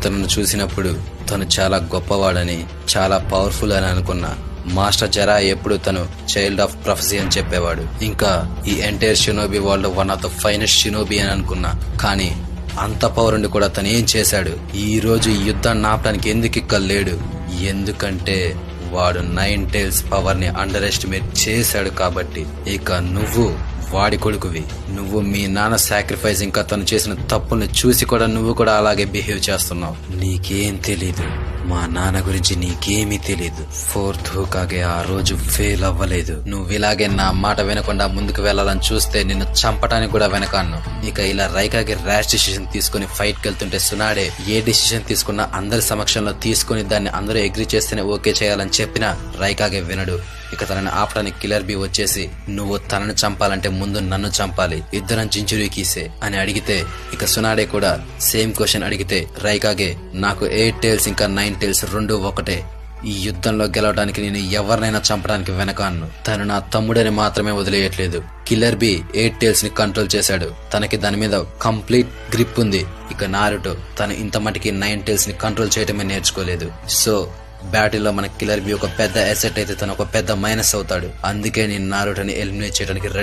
తనను చూసినప్పుడు తను చాలా గొప్పవాడని, చాలా పవర్ఫుల్ అని అనుకున్నా. మాస్టర్ జెరా ఎప్పుడు తను చైల్డ్ ఆఫ్ ప్రొఫెసీ అని చెప్పేవాడు. ఇంకా ఈ entire Shinobi world one of the finest Shinobi అని అనుకున్నా. కానీ అంత పవర్ ఉండి కూడా తను ఏం చేశాడు? ఈ రోజు ఈ యుద్ధాన్ని ఆపడానికి ఎందుకు ఇక్కడ లేడు? ఎందుకంటే వాడు 9 టైల్స్ పవర్ ని అండర్ ఎస్టిమేట్ చేశాడు. కాబట్టి ఇక నువ్వు వాడి కొడుకువి. నువ్వు మీ నాన్న సాక్రిఫైస్ ఇంకా తను చేసిన తప్పుల్ని చూసి కూడా నువ్వు కూడా అలాగే బిహేవ్ చేస్తున్నావు. నీకేం తెలీదు, మా నాన్న గురించి నీకేమీ తెలీదు. 4th హోకాగే ఆ రోజు ఫెయిల్ అవ్వలేదు. నువ్వు ఇలాగే నా మాట వినకుండా ముందుకు వెళ్లాలని చూస్తే నిన్ను చంపడానికి కూడా వెనకాను. ఇక ఇలా రైకాగే ర్యాష్ డిసిషన్ తీసుకుని ఫైట్ కి వెళ్తుంటే సునాడే ఏ డిసిషన్ తీసుకున్నా అందరి సమక్షంలో తీసుకుని దాన్ని అందరూ అగ్రీ చేస్తేనే ఓకే చేయాలని చెప్పినా రైకాగే వినడు. ఇక తనని ఆపడానికి కిల్లర్ బి వచ్చేసి, నువ్వు తనని చంపాలంటే ముందు నన్ను చంపాలి, ఇద్దరం జించురీకీసే అని అడిగితే, ఇక సునాడే కూడా సేమ్ క్వశ్చన్ అడిగితే రైకాగే, నాకు 8 టైల్స్ ఇంకా 9 టైల్స్ రెండు ఒకటే. ఈ యుద్ధంలో గెలవడానికి నేను ఎవరినైనా చంపడానికి వెనకాను. తను నా తమ్ముడని మాత్రమే వదిలేయట్లేదు. కిల్లర్ బి 8 టైల్స్ ని కంట్రోల్ చేశాడు. తనకి దాని మీద కంప్లీట్ గ్రిప్ ఉంది. ఇక నారుటో తను ఇంత మటుకి 9 టైల్స్ ని కంట్రోల్ చేయటమే నేర్చుకోలేదు. సో బ్యాటిల్లో మన కిల్లర్ బి ఒక పెద్ద అసెట్ అయితే తను ఒక పెద్ద మైనస్ అవుతాడు. అందుకే నేను నారుటోని ఎలిమినేట్ చేయడానికి